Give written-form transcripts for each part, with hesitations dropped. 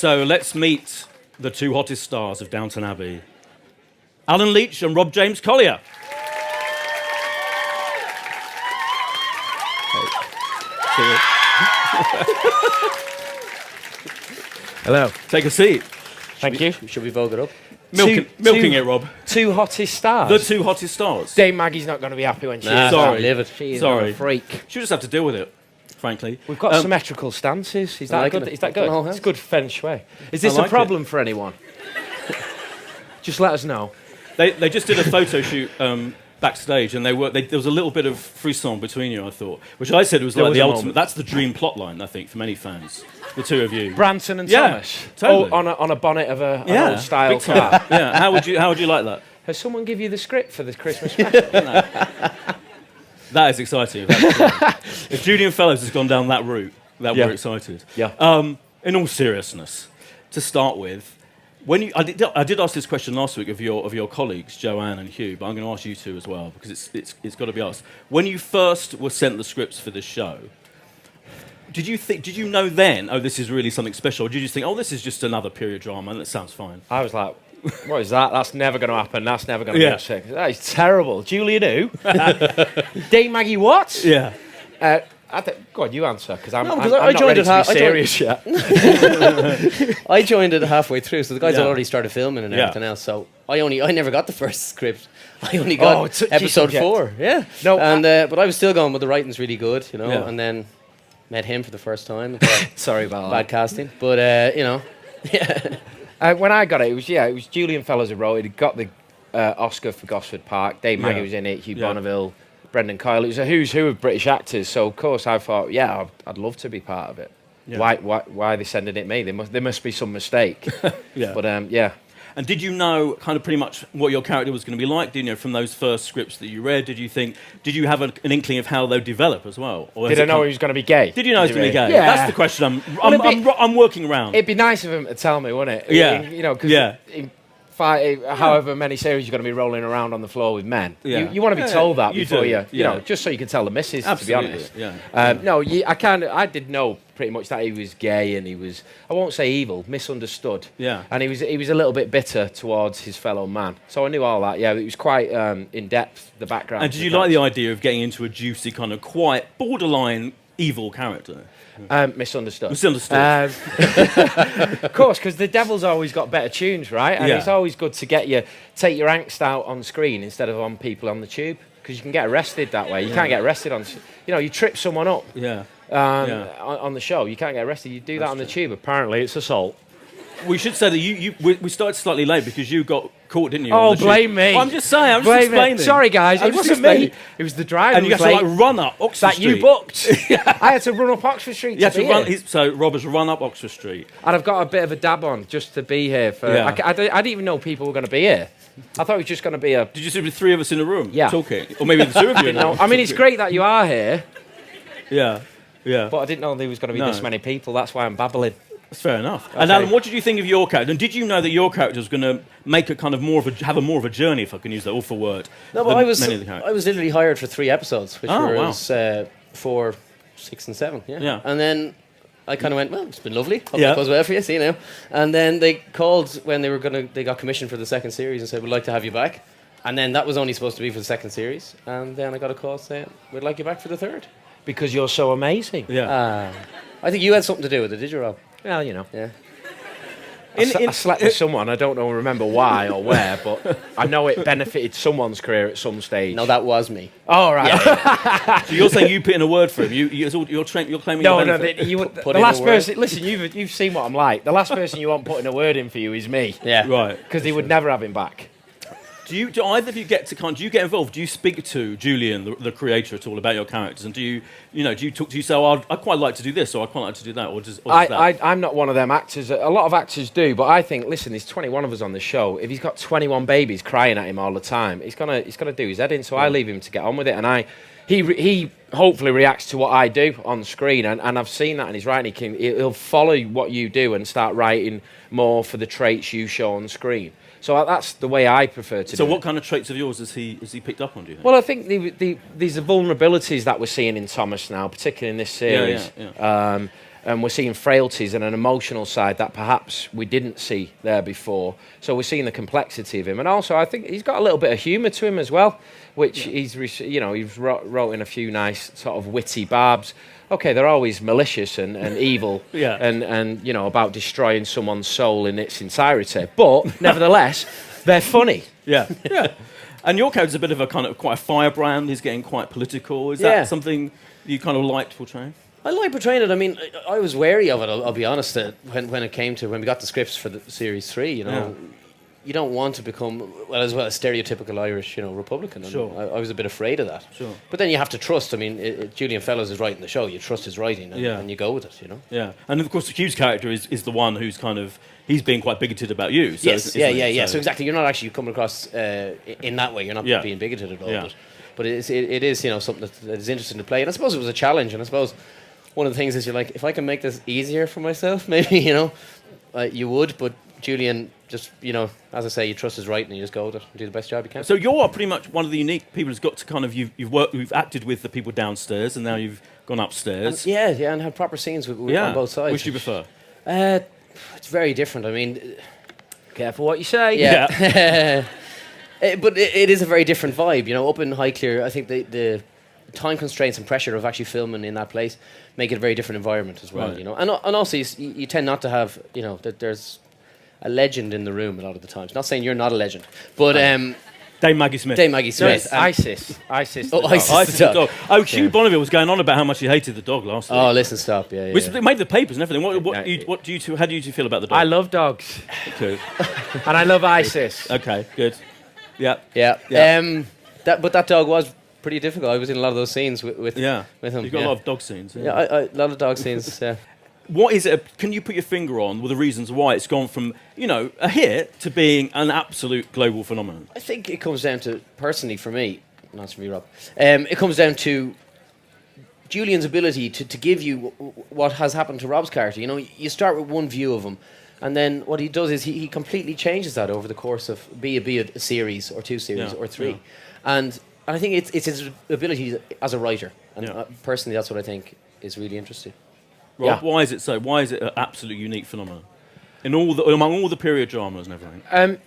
So let's meet the two hottest stars of Downton Abbey, Alan Leech and Rob James Collier. Hello. Take a seat. Thank you. Should we vogue it up? Milking it, Rob. Two hottest stars. The two hottest stars. Dame Maggie's not going to be happy when she Nah, hears sorry. that. Livid. She is Sorry. a freak. She'll just have to deal with it, frankly. We've got symmetrical stances. Is that like good? it. Is that I've done good? all It's hands. good feng shui. Is this like a problem for anyone? Just let us know. They just did a photo shoot backstage, and there was a little bit of frisson between you, I thought, which I said was There like was the a ultimate. moment. That's the dream plot line, I think, for many fans. The two of you. Branson and Yeah, Thomas. totally. Oh, on a bonnet of an old style big time. car. Yeah, how would you like that? Has someone give you the script for the Christmas special? That is exciting. If Julian Fellows has gone down that route, we're excited. Yeah. In all seriousness, to start with, I did ask this question last week of your colleagues Joanne and Hugh, but I'm going to ask you two as well because it's got to be asked. When you first were sent the scripts for this show, did you know then? Oh, this is really something special. Or did you just think, oh, this is just another period drama and it sounds fine? I was like, what is that? That's never going to happen. That's never going to be a six. That is terrible. Julian who? Dame Maggie what? Yeah. Go on, you answer, because I'm No, not I joined ready it to be serious yet. I joined it halfway through, so the guys had already started filming and Yeah. everything else. So I never got the first script. I only got episode 4. Yeah. No, and but I was still going, but the writing's really good, you know. Yeah. And then met him for the first time. Sorry about Bad casting, but you know, yeah. When I got it, it was Julian Fellows who wrote it. He got the Oscar for Gosford Park. Dave Maggie was in it. Hugh Bonneville, Brendan Coyle. It was a who's who of British actors. So of course I thought, I'd love to be part of it. Yeah. Why are they sending it me? There must be some mistake. Yeah. But And did you know kind of pretty much what your character was going to be like? Did you know from those first scripts that you read? Did you have an inkling of how they'd develop as well? Or did I know he was going to be gay? Did you know he was going to be gay? Yeah. That's the question I'm working around. It'd be nice of him to tell me, wouldn't it? Yeah. You know, because however many series you're going to be rolling around on the floor with men, you want to be told that before you know, just so you can tell the missus. Absolutely, to be honest. I did know pretty much that he was gay and he was, I won't say evil, misunderstood. Yeah. And he was a little bit bitter towards his fellow man. So I knew all that. Yeah, it was quite in depth, the background. And did you like the idea of getting into a juicy kind of quite borderline evil character? Misunderstood. Misunderstood. Of course, because the devil's always got better tunes, right? And it's always good to take your angst out on screen instead of on people on the tube, because you can get arrested that way. You can't get arrested you trip someone up on the show. You can't get arrested. You do that on the tube. Apparently, it's assault. We should say that we started slightly late because you got caught, didn't you? Oh, blame me. Well, I'm just saying. I'm just explaining. Sorry, guys. It wasn't me. It was the driver. And you had to run up Oxford Street. That you booked. I had to run up Oxford Street to be here. So Rob has run up Oxford Street. And I've got a bit of a dab on just to be here. I didn't even know people were going to be here. I thought it was just going to be a... Did you see the three of us in a room talking? Or maybe the two of you in a room? I mean, it's great that you are here. Yeah. But I didn't know there was going to be this many people. That's why I'm babbling. That's fair enough. Okay. And Alan, what did you think of your character? And did you know that your character was going to make a kind of more of a journey, if I can use that awful word? No, but I was literally hired for 3 episodes, which was 4, 6, and 7. Yeah. And then I kind of went, well, it's been lovely. Hope it goes well for you. See you now. And then they called when they got commissioned for the second series and said, we'd like to have you back. And then that was only supposed to be for the second series. And then I got a call saying, we'd like you back for the third. Because you're so amazing. Yeah. I think you had something to do with it, did you, Rob? Well, you know. Yeah. I slept with someone. I don't remember why or where, but I know it benefited someone's career at some stage. No, that was me. Oh, right. Yeah. So you're saying you put in a word for him? You're claiming No, benefit? the last person... Listen, you've seen what I'm like. The last person you want putting a word in for you is me. Yeah. Right. Because he would never have him back. Do either of you get involved? Do you speak to Julian, the creator, at all about your characters? And do you say, oh, I'd quite like to do this, or I'd quite like to do that, or does that? I'm not one of them actors. A lot of actors do, but I think, listen, there's 21 of us on the show. If he's got 21 babies crying at him all the time, he's gonna do his head in. So I leave him to get on with it, and he hopefully reacts to what I do on screen, and I've seen that in his writing. He'll follow what you do and start writing more for the traits you show on screen. So that's the way I prefer to do it. So what kind of traits of yours has he picked up on, do you think? Well, I think these are vulnerabilities that we're seeing in Thomas now, particularly in this series. and we're seeing frailties and an emotional side that perhaps we didn't see there before. So we're seeing the complexity of him, and also I think he's got a little bit of humour to him as well, which he's wrote in a few nice sort of witty barbs. Okay, they're always malicious and evil, and about destroying someone's soul in its entirety, but nevertheless, they're funny. Yeah. And your character's a bit of a kind of quite a firebrand. He's getting quite political. Is that something you kind of liked portraying? I like portraying it. I mean, I was wary of it. I'll be honest. When we got the scripts for the series 3, you don't want to become a stereotypical Irish, Republican. And sure. I was a bit afraid of that. Sure. But then you have to trust. I mean, Julian Fellows is writing the show. You trust his writing, and you go with it. Yeah. And of course, Hugh's character is the one who's kind of he's being quite bigoted about you. So yes. Yeah. So exactly, you're not actually coming across in that way. You're not being bigoted at all. Yeah. But it is something that is interesting to play. And I suppose it was a challenge. And I suppose one of the things is you're like, if I can make this easier for myself, maybe you would. But Julian, just as I say, you trust his writing and you just go with it and do the best job you can. So you're pretty much one of the unique people who's got to kind of you've acted with the people downstairs and now you've gone upstairs. And had proper scenes with on both sides. Which do you prefer? It's very different. I mean, careful what you say. Yeah. But it is a very different vibe. Up in Highclere, I think the time constraints and pressure of actually filming in that place make it a very different environment as well. Right. And also you tend not to have that there's a legend in the room a lot of the times. Not saying you're not a legend, but Dame Maggie Smith. ISIS. ISIS. Oh, ISIS the dog. Oh, Hugh Bonneville was going on about how much he hated the dog last week. Oh, listen, stop. Yeah. Which made the papers and everything. How do you two feel about the dog? I love dogs. Cool. And I love ISIS. Okay, good. Yeah. But that dog was pretty difficult. I was in a lot of those scenes with him. You've got a lot of dog scenes. Yeah, a lot of dog scenes. What is it? Can you put your finger on the reasons why it's gone from a hit to being an absolute global phenomenon? I think it comes down to, personally for me, not for me, Rob. It comes down to Julian's ability to give you what has happened to Rob's character. You start with one view of him, and then what he does is he completely changes that over the course of be it a series or 2 series or 3, and I think it's his ability as a writer, and personally that's what I think is really interesting. Rob, why is it so? Why is it an absolute unique phenomenon among all the period dramas and everything?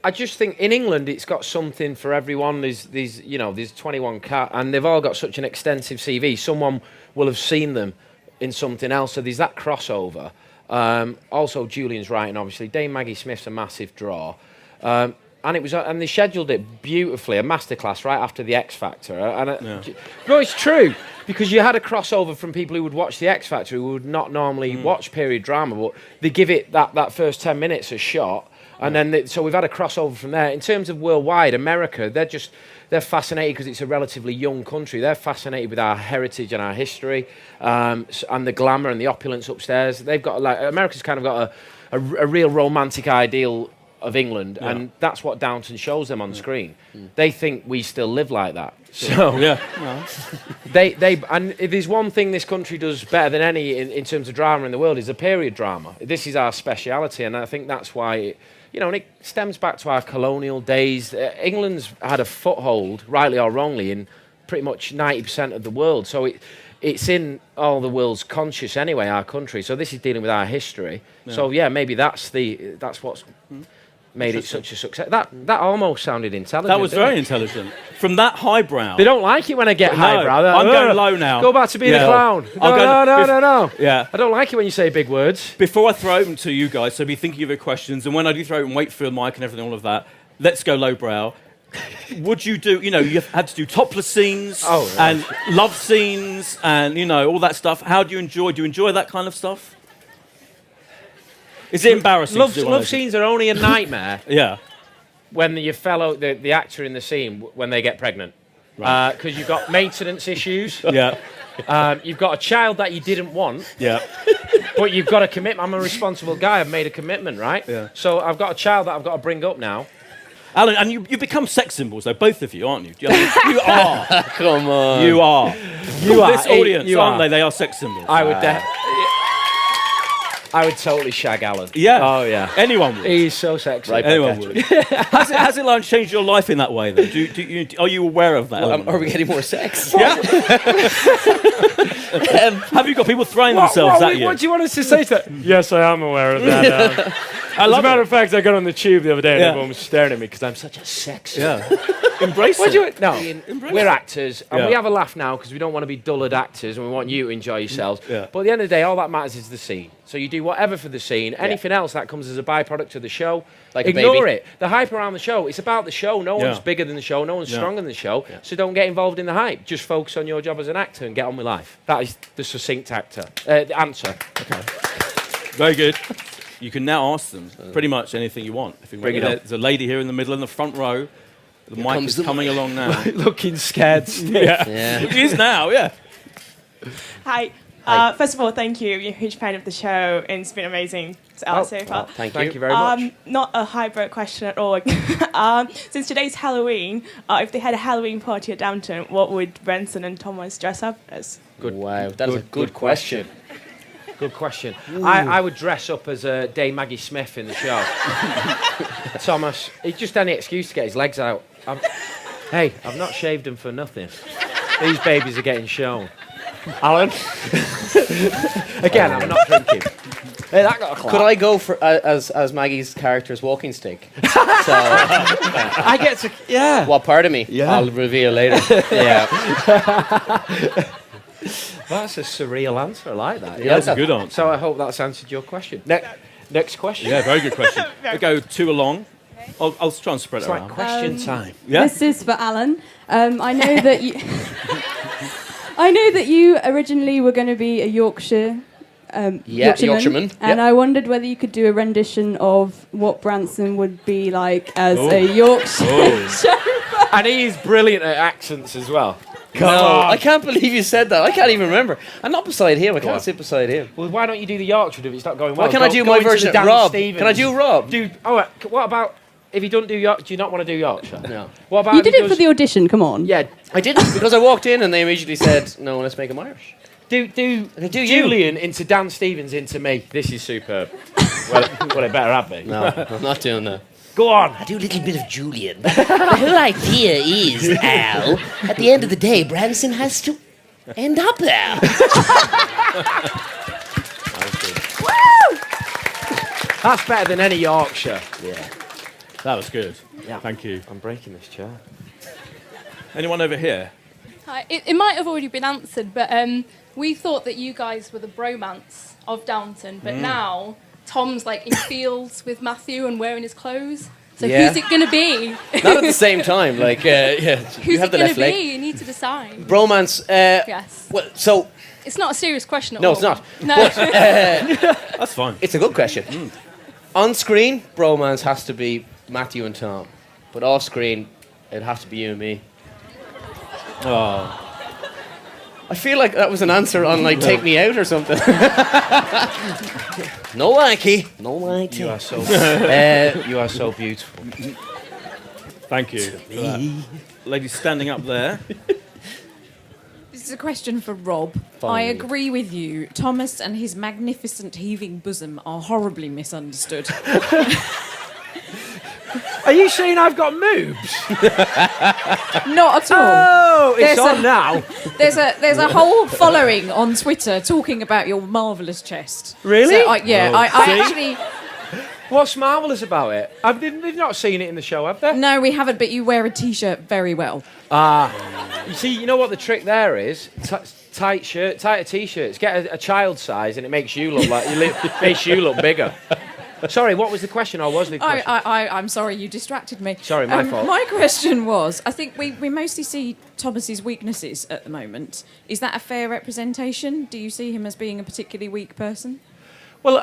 I just think in England it's got something for everyone. There's 21 and they've all got such an extensive CV. Someone will have seen them in something else, so there's that crossover. Also, Julian's writing, obviously. Dame Maggie Smith's a massive draw. And they scheduled it beautifully, a masterclass right after the X Factor. No, it's true, because you had a crossover from people who would watch the X Factor who would not normally watch period drama, but they give it that first 10 minutes a shot, and then so we've had a crossover from there. In terms of worldwide, America, they're fascinated because it's a relatively young country. They're fascinated with our heritage and our history, and the glamour and the opulence upstairs. They've got America's kind of got a real romantic ideal of England, and that's what Downton shows them on screen. They think we still live like that. So and if there's one thing this country does better than any in terms of drama in the world is a period drama. This is our speciality, and I think that's why and it stems back to our colonial days. England's had a foothold, rightly or wrongly, in pretty much 90% of the world. So it's in all the world's conscious anyway, our country. So this is dealing with our history. So maybe that's what's made it such a success. That almost sounded intelligent. That was very intelligent. From that highbrow. They don't like it when I get highbrow. I'm going low now. Go back to being a clown. No. Yeah. I don't like it when you say big words. Before I throw them to you guys, so be thinking of your questions, and when I do throw them, wait for the mic and everything, all of that, let's go lowbrow. Would you do, you had to do topless scenes and love scenes and, all that stuff. How do you enjoy that kind of stuff? Is it embarrassing? Love scenes are only a nightmare. When the actor in the scene when they get pregnant, because you've got maintenance issues. You've got a child that you didn't want. But you've got a commitment. I'm a responsible guy. I've made a commitment, right? So I've got a child that I've got to bring up now. Alan, and you become sex symbols, though, both of you, aren't you? You are. Come on. You are. You are. This audience, aren't they? They are sex symbols. I would I would totally shag Alan. Yeah. Oh, yeah. Anyone would. He's so sexy. Right. Anyone would. Has it like changed your life in that way, though? Are you aware of that? Are we getting more sex? Yeah. Have you got people throwing themselves at you? What do you want us to say to that? Yes, I am aware of that. As a matter of fact, I got on the tube the other day and everyone was staring at me because I'm such a sexy. Yeah. Embrace it. No, we're actors and we have a laugh now because we don't want to be dullard actors and we want you to enjoy yourselves. Yeah. But at the end of the day, all that matters is the scene. So you do whatever for the scene. Anything else that comes as a byproduct of the show, like ignore it. The hype around the show, it's about the show. No one's bigger than the show. No one's stronger than the show. Yeah. So don't get involved in the hype. Just focus on your job as an actor and get on with life. That is the succinct answer. Okay. Very good. You can now ask them pretty much anything you want. If you bring it up. There's a lady here in the middle in the front row. The mic is coming along now. Looking scared. Yeah. It is now, yeah. Hi. First of all, thank you. You're a huge fan of the show, and it's been amazing so far. Thank you very much. Not a highbrow question at all. Since today's Halloween, if they had a Halloween party at Downton, what would Branson and Thomas dress up as? Wow, that is a good question. Good question. I would dress up as Dame Maggie Smith in the show. Thomas, it's just any excuse to get his legs out. I've not shaved them for nothing. These babies are getting shown. Alan? Again, I'm not drinking. Hey, that got a clap. Could I go for as Maggie's character's walking stick? So I get to... Yeah. What part of me? Yeah. I'll reveal later. Yeah. That's a surreal answer. I like that. Yeah, that's a good answer. So I hope that's answered your question. Next question. Yeah, very good question. We'll go two along. I'll try and spread it around. Question time. Yeah? This is for Alan. I know that you... I know that you originally were going to be a Yorkshireman. Yorkshireman. And I wondered whether you could do a rendition of what Branson would be like as a Yorkshire sheriff. And he is brilliant at accents as well. Come on. I can't believe you said that. I can't even remember. I'm not beside him. I can't sit beside him. Well, why don't you do the Yorkshire if it's not going well? Why can't I do my version of Rob? Can I do Rob? What about if you don't do Yorkshire? Do you not want to do Yorkshire? No. What about You did it for the audition, come on. Yeah, I didn't because I walked in and they immediately said, "No, let's make him Irish." do Julian into Dan Stevens into me. This is superb. well, it better have me. No, I'm not doing that. Go on. I do a little bit of Julian. But the whole idea is, Al, at the end of the day, Branson has to end up there. That's better than any Yorkshire. Yeah. That was good. Yeah. Thank you. I'm breaking this chair. Anyone over here? Hi. It might have already been answered, but we thought that you guys were the bromance of Downton, but now Tom's like in fields with Matthew and wearing his clothes. So who's it going to be? Not at the same time. Like, Who's you have it the going left to leg. be? You need to decide. Bromance. Yes. Well, so It's not a serious question at all. no, it's not. No. But, That's fine. it's a good question. On screen, bromance has to be Matthew and Tom, but off screen, it has to be you and me. Oh. I feel like that was an answer on like Take Me Out or something. No likey. No likey. You are so. You are so beautiful. Thank you. for that. Lady standing up there. This is a question for Rob. Finally. I agree with you. Thomas and his magnificent heaving bosom are horribly misunderstood. Are you saying I've got moobs? Not at all. Oh, it's There's on a- now. There's a whole following on Twitter talking about your marvellous chest. Really? So I See? actually... What's marvellous about it? They've not seen it in the show, have they? No, we haven't, but you wear a T-shirt very well. You see, you know what the trick there is? Tighter T-shirts. Get a child size, and it makes you look makes you look bigger. Sorry, what was the question? Or was the question? I'm sorry, you distracted me. Sorry, my fault. My question was, I think we mostly see Thomas's weaknesses at the moment. Is that a fair representation? Do you see him as being a particularly weak person? Well,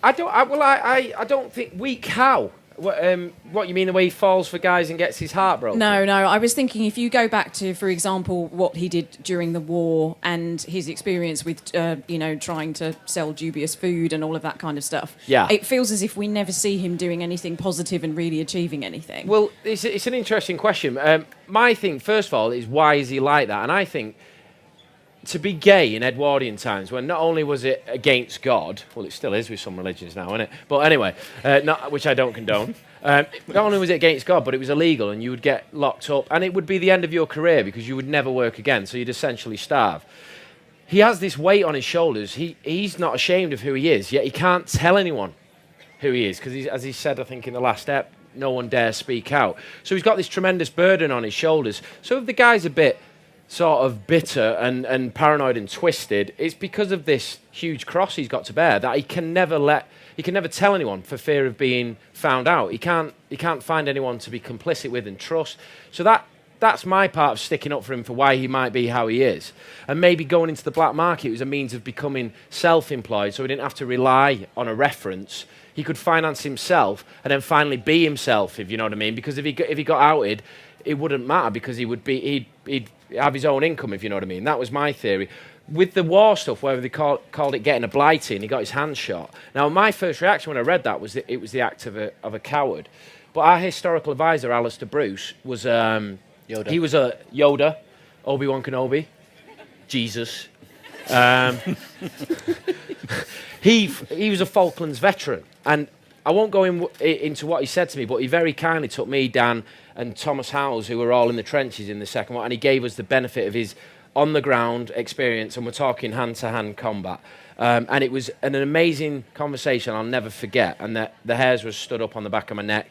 I don't think weak. How? What you mean? The way he falls for guys and gets his heart broken? No. I was thinking if you go back to, for example, what he did during the war and his experience with, trying to sell dubious food and all of that kind of stuff. Yeah. It feels as if we never see him doing anything positive and really achieving anything. Well, it's an interesting question. My thing, first of all, is why is he like that? And I think to be gay in Edwardian times, when not only was it against God, well, it still is with some religions now, isn't it? But anyway, which I don't condone. Not only was it against God, but it was illegal, and you would get locked up, and it would be the end of your career because you would never work again, so you'd essentially starve. He has this weight on his shoulders. He's not ashamed of who he is, yet he can't tell anyone who he is because, as he said, I think in the last step, no one dares speak out. So he's got this tremendous burden on his shoulders. So if the guy's a bit sort of bitter and paranoid and twisted, it's because of this huge cross he's got to bear that he can never tell anyone for fear of being found out. He can't find anyone to be complicit with and trust. So that's my part of sticking up for him for why he might be how he is. And maybe going into the black market was a means of becoming self-employed, so he didn't have to rely on a reference. He could finance himself and then finally be himself, if you know what I mean. Because if he got outed, it wouldn't matter because he'd have his own income, if you know what I mean. That was my theory. With the war stuff, where they called it getting a blighty, and he got his hand shot. Now, my first reaction when I read that was that it was the act of a coward. But our historical advisor, Alistair Bruce, was Yoda. He was a Yoda, Obi-Wan Kenobi, Jesus. He was a Falklands veteran, and I won't go into what he said to me, but he very kindly took me, Dan, and Thomas Howells, who were all in the trenches in the Second War, and he gave us the benefit of his on-the-ground experience, and we're talking hand-to-hand combat. And it was an amazing conversation I'll never forget, and the hairs were stood up on the back of my neck.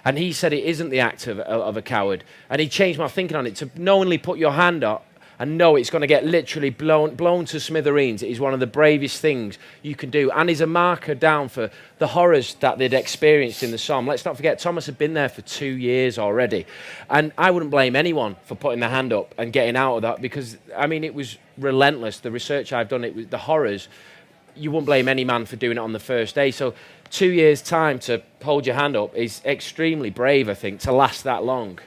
And he said it isn't the act of a coward. And he changed my thinking on it to knowingly put your hand up and know it's going to get literally blown to smithereens. It is one of the bravest things you can do, and is a marker down for the horrors that they'd experienced in the Somme. Let's not forget, Thomas had been there for 2 years already, and I wouldn't blame anyone for putting their hand up and getting out of that because, I mean, it was relentless. The research I've done, it was the horrors. You wouldn't blame any man for doing it on the first day. So 2 years' time to hold your hand up is extremely brave, I think, to last that long.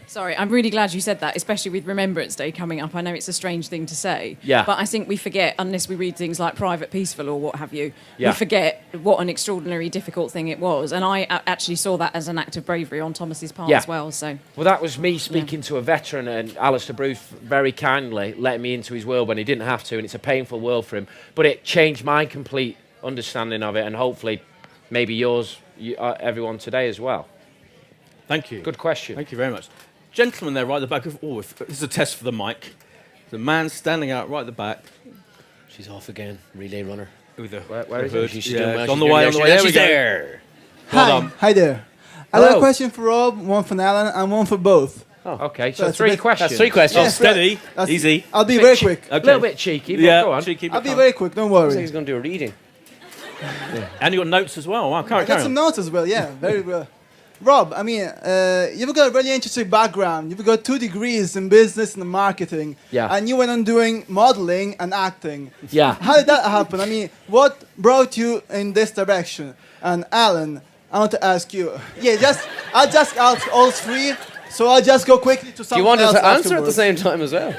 Sorry, I'm really glad you said that, especially with Remembrance Day coming up. I know it's a strange thing to say, but I think we forget, unless we read things like Private Peaceful or what have you, we forget what an extraordinary, difficult thing it was. And I actually saw that as an act of bravery on Thomas's part as well. So, well, that was me speaking to a veteran, and Alistair Bruce very kindly let me into his world when he didn't have to, and it's a painful world for him. But it changed my complete understanding of it, and hopefully maybe yours, everyone today as well. Thank you. Good question. Thank you very much. Gentleman there right at the back of... Oh, this is a test for the mic. The man standing out right at the back. She's off again. Relay runner. With the where is she? She's on the way. There we go. There. Hi there. I have a question for Rob, one for Alan, and one for both. Oh, okay. So 3 questions. That's 3 questions. Oh, steady. Easy. I'll be very quick. A little bit cheeky, but go on. Cheeky, I'll be very quick, don't worry. I think he's going to do a reading. And you got notes as well. Wow, I got some notes as well, very well. Rob, I mean, you've got a really interesting background. You've got 2 degrees in business and marketing. Yeah. And you went on doing modeling and acting. Yeah. How did that happen? I mean, what brought you in this direction? And Alan, I want to ask you. I'll just ask all 3, so I'll just go quickly to someone else. Do you want us to answer afterwards. at the same time as well?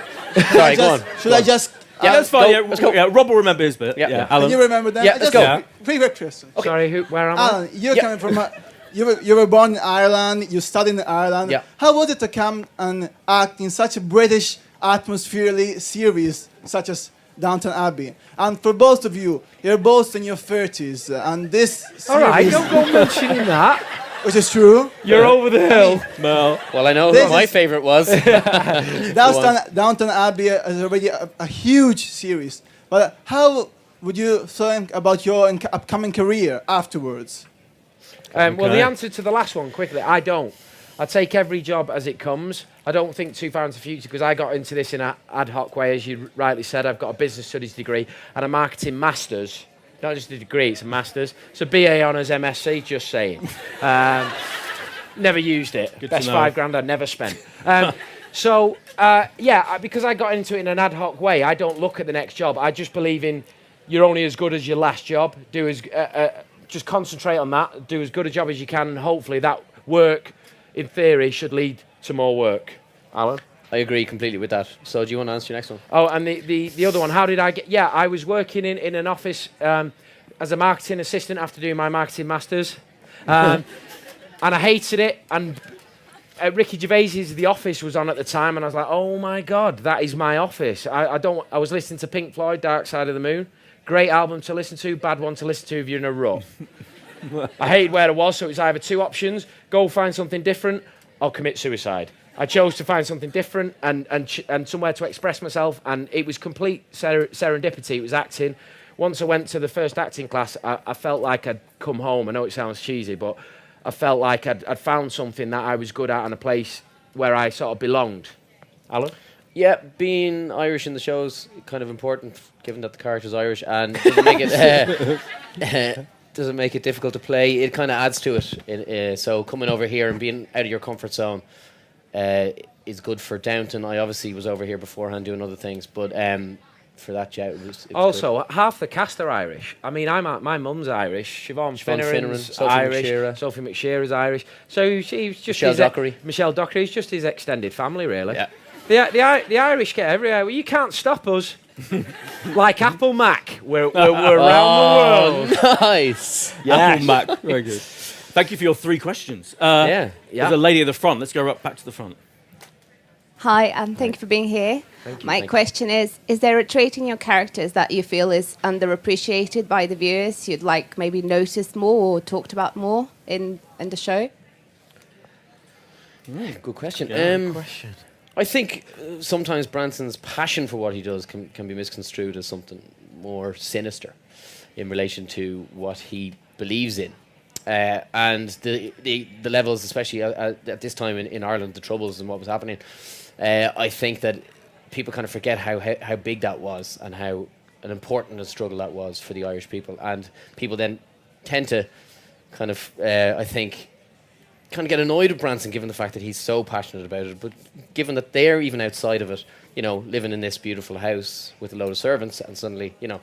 Sorry, go on. Should I just... Yeah, that's fine. Let's go. Yeah, Rob will remember his bit. Yeah. Alan. Can you remember that? Yeah, let's go. 3 quick questions. Okay. Sorry, where am I? Alan, you're coming from... You were born in Ireland, you studied in Ireland. Yeah. How was it to come and act in such a British atmospherely series such as Downton Abbey? And for both of you, you're both in your 30s, and this series... All right, don't go mentioning that. Which is true. You're over the hill. Well, I know who my favourite was. Downton Abbey is already a huge series. But how would you think about your upcoming career afterwards? Well, the answer to the last one, quickly, I don't. I take every job as it comes. I don't think too far into the future because I got into this in an ad hoc way, as you rightly said. I've got a business studies degree and a marketing master's. Not just a degree, it's a master's. So BA Honours MSc, just saying. Never used it. Good Best £5,000 I'd never spent. Because I got into it in an ad hoc way, I don't look at the next job. I just believe in you're only as good as your last job. Just concentrate on that. Do as good a job as you can, and hopefully that work, in theory, should lead to more work. Alan? I agree completely with that. So do you want to answer your next one? Oh, and the other one, how did I get... Yeah, I was working in an office as a marketing assistant after doing my marketing masters. And I hated it. And Ricky Gervais's The Office was on at the time, and I was like, oh my God, that is my office. I was listening to Pink Floyd, Dark Side of the Moon. Great album to listen to, bad one to listen to if you're in a rut. I hated where I was, so it was either two options: go find something different, or commit suicide. I chose to find something different and somewhere to express myself, and it was complete serendipity. It was acting. Once I went to the first acting class, I felt like I'd come home. I know it sounds cheesy, but I felt like I'd found something that I was good at and a place where I sort of belonged. Alan? Yeah, being Irish in the show is kind of important, given that the character's Irish, and doesn't make it doesn't make it difficult to play. It kind of adds to it. So coming over here and being out of your comfort zone is good for Downton. I obviously was over here beforehand doing other things, but for that, yeah, it was also good. Half the cast are Irish. I mean, my mum's Irish. Siobhan Finneran's Irish. Sophie McShearer's Irish. So she's just Michelle Dockery is just his extended family, really. Yeah. The Irish get everywhere. Well, you can't stop us. Like Apple Mac, we're around the world. Nice. Apple Mac, very good. Thank you for your 3 questions. There's a lady at the front. Let's go back to the front. Hi, and thank you for being here. My question is there a trait in your characters that you feel is underappreciated by the viewers, you'd like maybe noticed more or talked about more in the show? Good question. Good question. I think sometimes Branson's passion for what he does can be misconstrued as something more sinister in relation to what he believes in. And the levels, especially at this time in Ireland, the Troubles and what was happening, I think that people kind of forget how big that was and how an important a struggle that was for the Irish people. And people then tend to kind of, I think, kind of get annoyed with Branson given the fact that he's so passionate about it, but given that they're even outside of it, you know, living in this beautiful house with a load of servants, and suddenly, you know,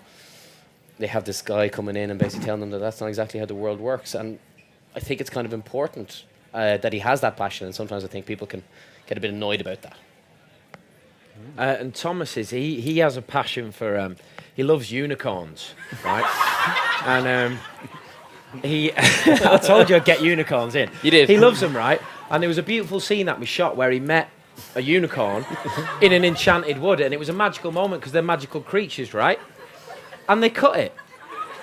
they have this guy coming in and basically telling them that that's not exactly how the world works. And I think it's kind of important that he has that passion, and sometimes I think people can get a bit annoyed about that. And Thomas he has a passion for he loves unicorns, right? And I told you I'd get unicorns in. You did. He loves them, right? And there was a beautiful scene that we shot where he met a unicorn in an enchanted wood, and it was a magical moment because they're magical creatures, right? And they cut it.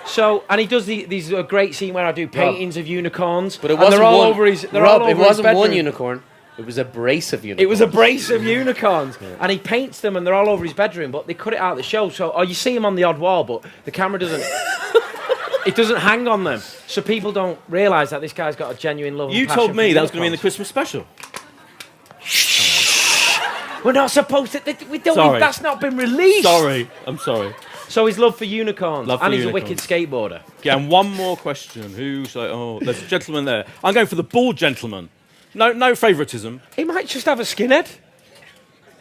So, and he does these a great scene where I do paintings of unicorns, but it wasn't it wasn't one unicorn. It was a brace of unicorns. It was a brace of unicorns. Yeah. And he paints them and they're all over his bedroom, but they cut it out of the show. So, you see him on the odd wall, but the camera doesn't... it doesn't hang on them. So people don't realise that this guy's got a genuine love and passion. You told me that was going to be in the Christmas special. We're not supposed to... We don't. Sorry. That's not been released. Sorry. I'm sorry. So his love for unicorns. He's a wicked skateboarder. Yeah, and one more question. Who should there's a gentleman there. I'm going for the bald gentleman. No favouritism. He might just have a skinhead.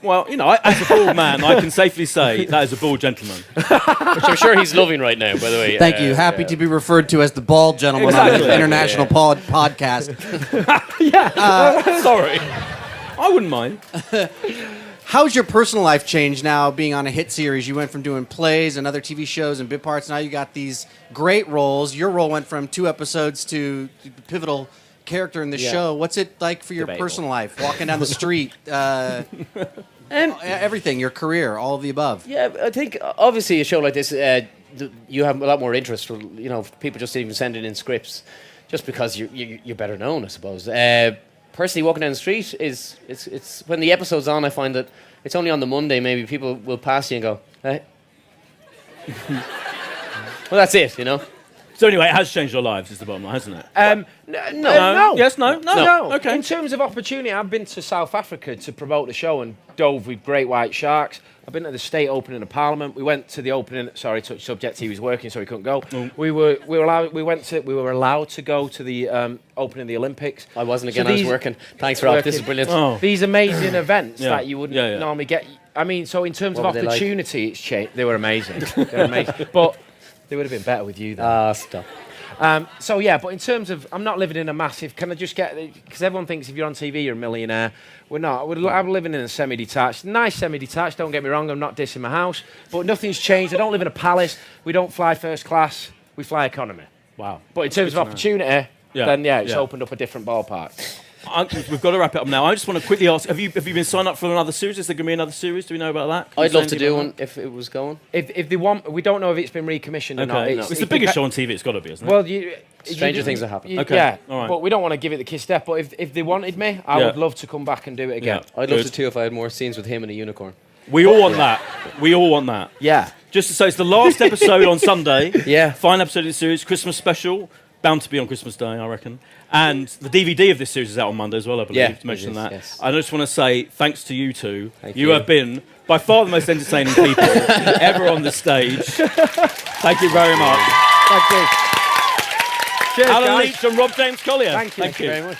Well, you know, as a bald man, I can safely say that is a bald gentleman. Which I'm sure he's loving right now, by the way. Thank you. Happy to be referred to as the bald gentleman on the international podcast. Sorry. I wouldn't mind. How's your personal life changed now, being on a hit series? You went from doing plays and other TV shows and bit parts. Now you got these great roles. Your role went from 2 episodes to pivotal character in the show. What's it like for your personal life? Walking down the street, everything, your career, all of the above. Yeah, I think obviously a show like this, you have a lot more interest. You know, people just even sending in scripts, just because you're better known, I suppose. Personally, walking down the street it's when the episode's on, I find that it's only on the Monday. Maybe people will pass you and go, "Hey." Well, that's it, you know. So anyway, it has changed our lives, is the bottom line, hasn't it? No. Yes, no. Okay. In terms of opportunity, I've been to South Africa to promote the show and dove with great white sharks. I've been to the state opening of Parliament. We went to the opening. Sorry, touch subject. He was working, so he couldn't go. We were allowed to go to the opening of the Olympics. I wasn't again. I was working. Thanks, Rob. This is brilliant. Oh. These amazing events that you wouldn't normally get. I mean, so in terms of opportunity, it's changed. They were amazing. But they would have been better with you, though. Stop. But in terms of, I'm not living in a massive, can I just get, because everyone thinks if you're on TV, you're a millionaire. We're not. I'm living in a semi-detached, nice semi-detached, don't get me wrong, I'm not dissing my house, but nothing's changed. I don't live in a palace. We don't fly first class. We fly economy. Wow. But in terms of opportunity, it's opened up a different ballpark. we've got to wrap it up now. I just want to quickly ask: Have you been signed up for another series? Is there going to be another series? Do we know about that? I'd love to do one if it was going. If they want, we don't know if it's been recommissioned or not. It's the biggest show on TV. It's got to be, isn't it? Well, stranger things have happened. Okay. Yeah, all right. but we don't want to give it the kiss step. But if they wanted me, I would love to come back and do it again. I'd love to too if I had more scenes with him and a unicorn. We all want that. We all want that. Yeah. Just to say, it's the last episode on Sunday. Yeah. Final episode of the series, Christmas special. Bound to be on Christmas Day, I reckon. And the DVD of this series is out on Monday as well, I believe, to mention that. Yes. I just want to say thanks to you two. Thank you you. have been by far the most entertaining people ever on the stage. Thank you very much. Thank you. Cheers, Alan guys. Leech and Rob James Collier. Thank you. Thank you very much.